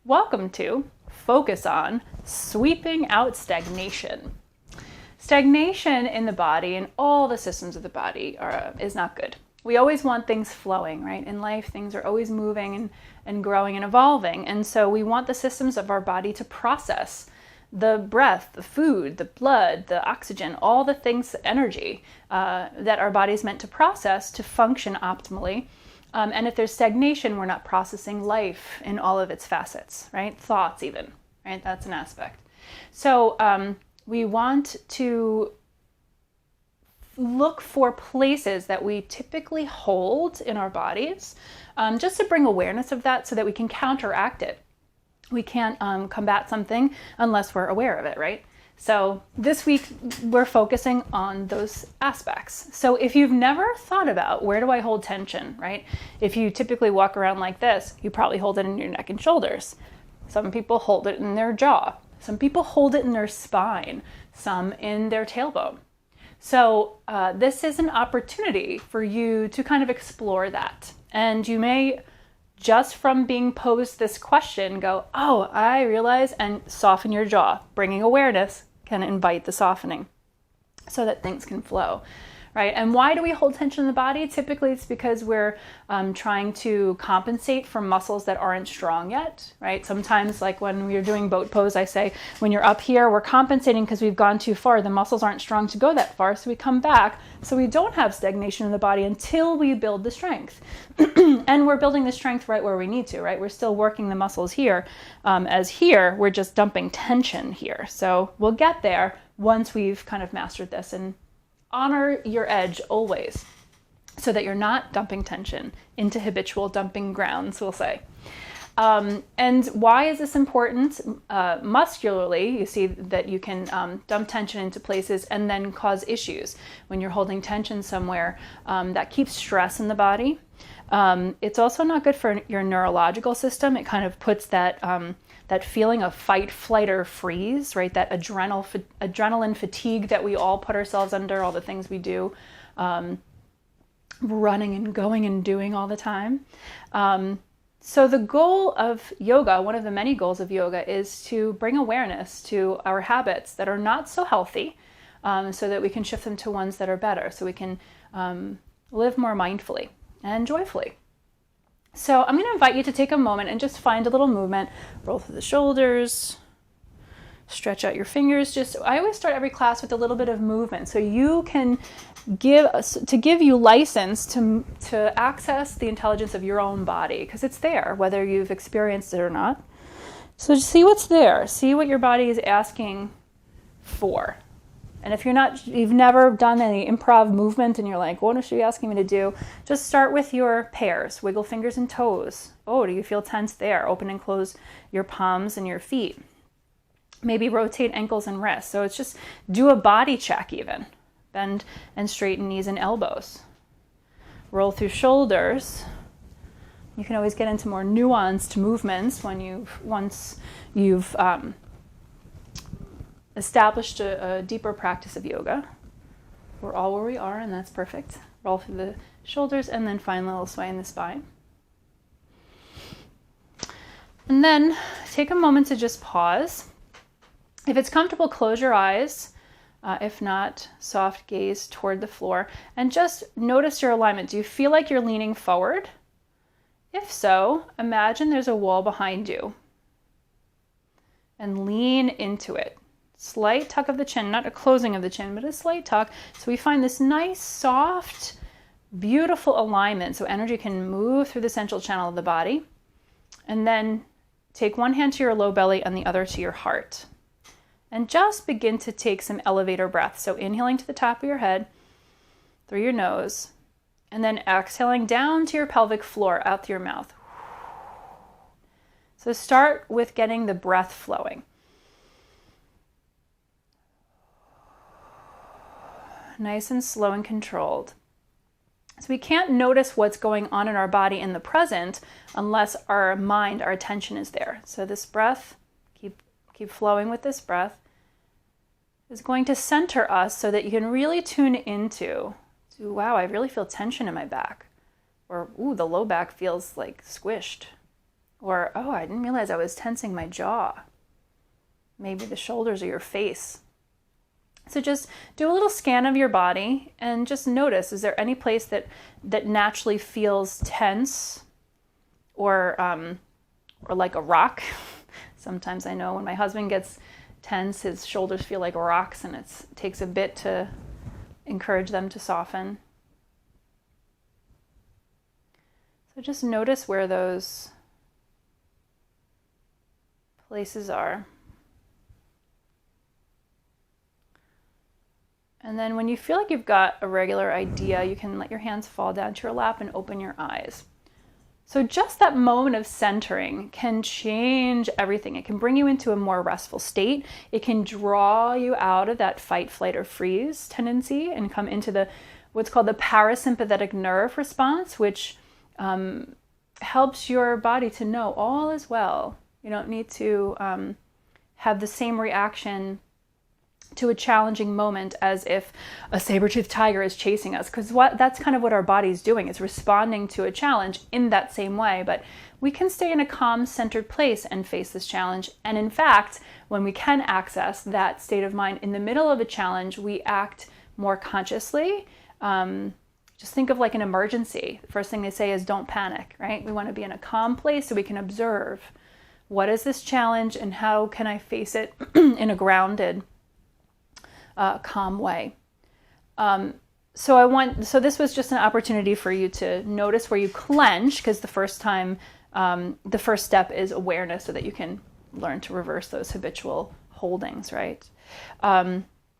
Welcome to Focus on Sweeping Out Stagnation. Stagnation in the body and all the systems of the body is not good. We always want things flowing, right? In life, things are always moving and growing and evolving. And so we want the systems of our body to process the breath, the food, the blood, the oxygen, all the things, energy that our body's meant to process to function optimally. And if there's stagnation, we're not processing life in all of its facets, right? Thoughts even, right? That's an aspect. So we want to look for places that we typically hold in our bodies, just to bring awareness of that so that we can counteract it. We can't combat something unless we're aware of it, right? So this week we're focusing on those aspects. So if you've never thought about where do I hold tension, right? If you typically walk around like this, you probably hold it in your neck and shoulders. Some people hold it in their jaw. Some people hold it in their spine. Some in their tailbone. So this is an opportunity for you to kind of explore that. And you may, just from being posed this question, go, oh, I realize, and soften your jaw. Bringing awareness can invite the softening so that things can flow, right? And why do we hold tension in the body? Typically, it's because we're trying to compensate for muscles that aren't strong yet, right? Sometimes, like when we're doing boat pose, I say, when you're up here, we're compensating because we've gone too far. The muscles aren't strong to go that far, so we come back. So we don't have stagnation in the body until we build the strength. And we're building the strength right where we need to, right? We're still working the muscles here. As here, we're just dumping tension here. So we'll get there once we've kind of mastered this. And honor your edge always so that you're not dumping tension into habitual dumping grounds, we'll say. And why is this important? Muscularly, you see that you can dump tension into places and then cause issues. When you're holding tension somewhere, that keeps stress in the body. It's also not good for your neurological system. It kind of puts that feeling of fight, flight, or freeze, right? That adrenaline fatigue that we all put ourselves under, all the things we do, running and going and doing all the time. So the goal of yoga, one of the many goals of yoga, is to bring awareness to our habits that are not so healthy, so that we can shift them to ones that are better, so we can live more mindfully and joyfully. So I'm going to invite you to take a moment and just find a little movement. Roll through the shoulders, stretch out your fingers. I always start every class with a little bit of movement, so you can give you license to access the intelligence of your own body, because it's there, whether you've experienced it or not. So just see what's there. See what your body is asking for. And if you've never done any improv movement and you're like, what is she asking me to do? Just start with your pairs, wiggle fingers and toes. Oh, do you feel tense there? Open and close your palms and your feet. Maybe rotate ankles and wrists. So it's just do a body check even. Bend and straighten knees and elbows. Roll through shoulders. You can always get into more nuanced movements once you've established a deeper practice of yoga. We're all where we are, and that's perfect. Roll through the shoulders and then find a little sway in the spine. And then take a moment to just pause. If it's comfortable, close your eyes. If not, soft gaze toward the floor and just notice your alignment. Do you feel like you're leaning forward? If so, imagine there's a wall behind you and lean into it. Slight tuck of the chin, not a closing of the chin, but a slight tuck. So we find this nice, soft, beautiful alignment so energy can move through the central channel of the body. And then take one hand to your low belly and the other to your heart. And just begin to take some elevator breaths. So inhaling to the top of your head, through your nose, and then exhaling down to your pelvic floor, out through your mouth. So start with getting the breath flowing. Nice and slow and controlled. So we can't notice what's going on in our body in the present unless our mind, our attention is there. So this breath, keep flowing with this breath, is going to center us so that you can really tune into, wow, I really feel tension in my back. Or, ooh, the low back feels like squished. Or, oh, I didn't realize I was tensing my jaw. Maybe the shoulders or your face. So just do a little scan of your body and just notice, is there any place that naturally feels tense or like a rock? Sometimes I know when my husband gets tense, his shoulders feel like rocks, and it takes a bit to encourage them to soften. So just notice where those places are. And then when you feel like you've got a regular idea, you can let your hands fall down to your lap and open your eyes. So just that moment of centering can change everything. It can bring you into a more restful state. It can draw you out of that fight, flight, or freeze tendency and come into what's called the parasympathetic nerve response, which helps your body to know all is well. You don't need to have the same reaction to a challenging moment as if a saber-toothed tiger is chasing us, because that's kind of what our body's doing. It's responding to a challenge in that same way, but we can stay in a calm, centered place and face this challenge. And in fact, when we can access that state of mind in the middle of a challenge, we act more consciously. Just think of like an emergency. The first thing they say is don't panic, right? We want to be in a calm place so we can observe, what is this challenge and how can I face it in a grounded, calm way. So this was just an opportunity for you to notice where you clench, because the first step is awareness so that you can learn to reverse those habitual holdings, right?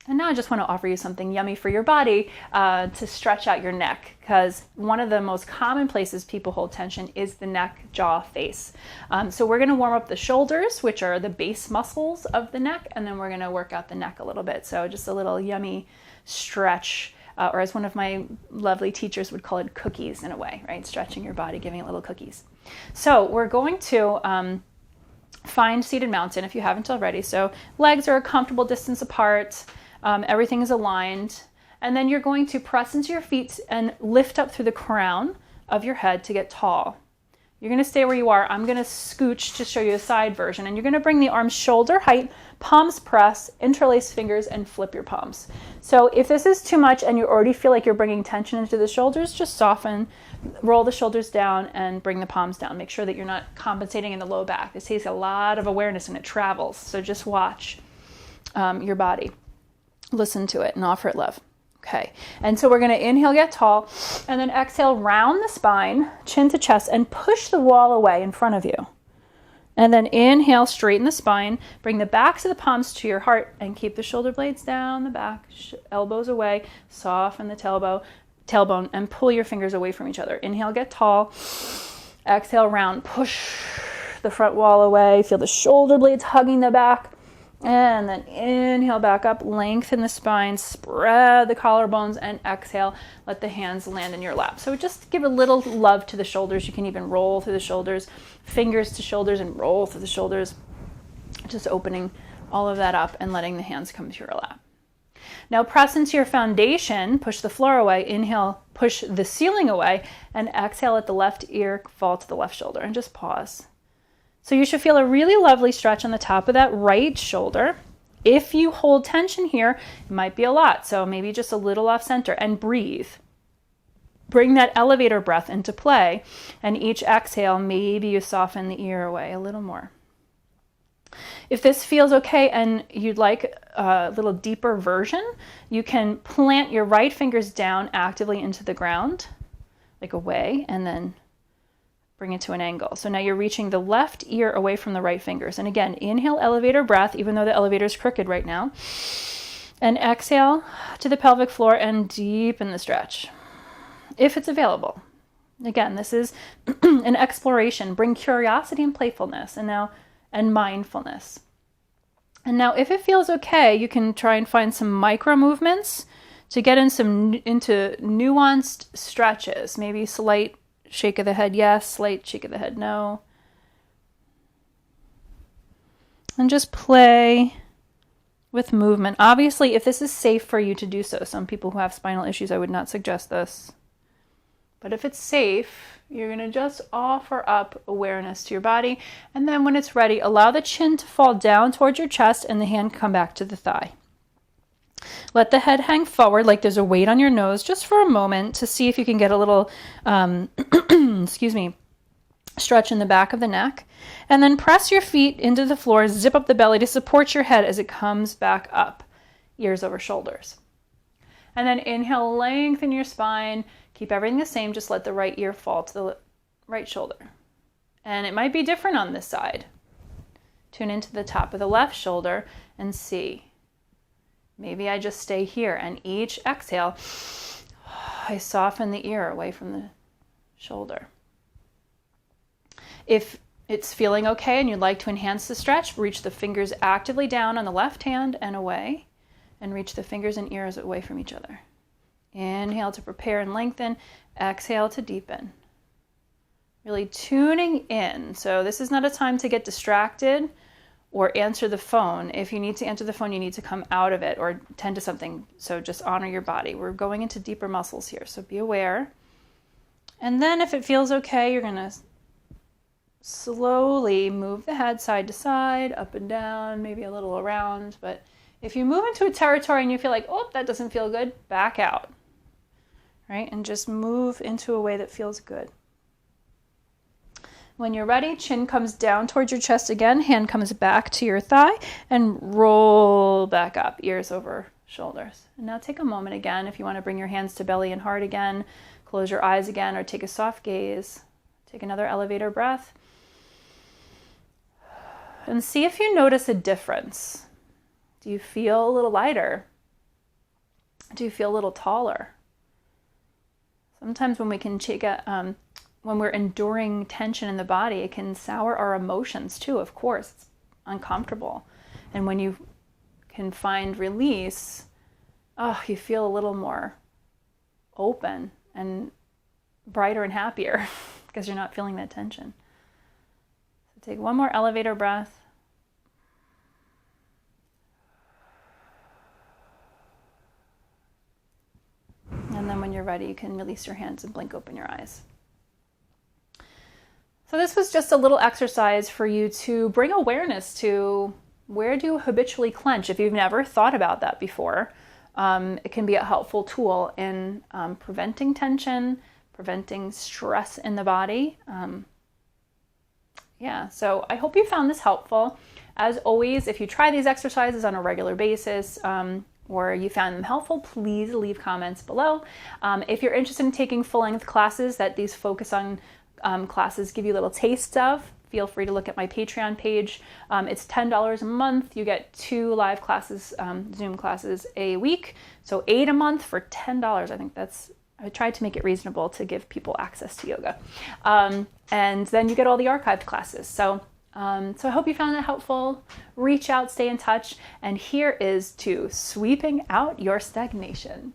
And now I just want to offer you something yummy for your body to stretch out your neck, because one of the most common places people hold tension is the neck, jaw, face. So we're going to warm up the shoulders, which are the base muscles of the neck, and then we're going to work out the neck a little bit. So just a little yummy stretch, or as one of my lovely teachers would call it, cookies in a way, right? Stretching your body, giving it little cookies. So we're going to find seated mountain if you haven't already. So legs are a comfortable distance apart. Everything is aligned. And then you're going to press into your feet and lift up through the crown of your head to get tall. You're going to stay where you are. I'm going to scooch to show you a side version. And you're going to bring the arms shoulder height, palms press, interlace fingers, and flip your palms. So if this is too much and you already feel like you're bringing tension into the shoulders, just soften, roll the shoulders down, and bring the palms down. Make sure that you're not compensating in the low back. This takes a lot of awareness and it travels. So just watch your body. Listen to it and offer it love. Okay. And so we're going to inhale, get tall, and then exhale, round the spine, chin to chest, and push the wall away in front of you. And then inhale, straighten the spine, bring the backs of the palms to your heart, and keep the shoulder blades down the back, elbows away, soften the tailbone, and pull your fingers away from each other. Inhale, get tall. Exhale, round, push the front wall away. Feel the shoulder blades hugging the back. And then inhale back up, lengthen the spine, spread the collarbones, and exhale, let the hands land in your lap. So just give a little love to the shoulders. You can even roll through the shoulders, fingers to shoulders, and roll through the shoulders. Just opening all of that up and letting the hands come to your lap. Now press into your foundation, push the floor away, inhale, push the ceiling away, and exhale, let the left ear fall to the left shoulder, and just pause. So you should feel a really lovely stretch on the top of that right shoulder. If you hold tension here, it might be a lot. So maybe just a little off center, and breathe. Bring that elevator breath into play. And each exhale, maybe you soften the ear away a little more. If this feels okay and you'd like a little deeper version, you can plant your right fingers down actively into the ground, like away, and then bring it to an angle. So now you're reaching the left ear away from the right fingers. And again, inhale, elevator breath, even though the elevator is crooked right now. And exhale to the pelvic floor and deepen the stretch, if it's available. Again, this is an exploration. Bring curiosity and playfulness and mindfulness. And now if it feels okay, you can try and find some micro movements to get into nuanced stretches, maybe slight shake of the head, yes. Slight shake of the head, no. And just play with movement. Obviously, if this is safe for you to do so, some people who have spinal issues, I would not suggest this. But if it's safe, you're going to just offer up awareness to your body. And then when it's ready, allow the chin to fall down towards your chest and the hand come back to the thigh. Let the head hang forward like there's a weight on your nose just for a moment to see if you can get a little, excuse me, stretch in the back of the neck. And then press your feet into the floor, zip up the belly to support your head as it comes back up, ears over shoulders. And then inhale, lengthen your spine. Keep everything the same, just let the right ear fall to the right shoulder. And it might be different on this side. Tune into the top of the left shoulder and see. Maybe I just stay here, and each exhale, I soften the ear away from the shoulder. If it's feeling okay and you'd like to enhance the stretch, reach the fingers actively down on the left hand and away, and reach the fingers and ears away from each other. Inhale to prepare and lengthen. Exhale to deepen. Really tuning in. So this is not a time to get distracted or answer the phone. If you need to answer the phone, you need to come out of it or tend to something. So just honor your body. We're going into deeper muscles here, so be aware. And then if it feels okay, you're going to slowly move the head side to side, up and down, maybe a little around. But if you move into a territory and you feel like, oh, that doesn't feel good, back out. Right? And just move into a way that feels good. When you're ready, chin comes down towards your chest again, hand comes back to your thigh, and roll back up, ears over shoulders. And now take a moment again, if you want to bring your hands to belly and heart again, close your eyes again, or take a soft gaze. Take another elevator breath. And see if you notice a difference. Do you feel a little lighter? Do you feel a little taller? Sometimes when we can when we're enduring tension in the body, it can sour our emotions too, of course. It's uncomfortable. And when you can find release, you feel a little more open and brighter and happier because you're not feeling that tension. So take one more elevator breath. And then when you're ready, you can release your hands and blink open your eyes. So this was just a little exercise for you to bring awareness to where do you habitually clench. If you've never thought about that before, it can be a helpful tool in preventing tension, preventing stress in the body. So I hope you found this helpful. As always, if you try these exercises on a regular basis, or you found them helpful, please leave comments below. If you're interested in taking full-length classes that these focus on classes give you little tastes of, feel free to look at my Patreon page. It's $10 a month. You get 2 live classes, Zoom classes a week. So 8 a month for $10. I think I tried to make it reasonable to give people access to yoga. And then you get all the archived classes. So I hope you found that helpful. Reach out, stay in touch. And here is to sweeping out your stagnation.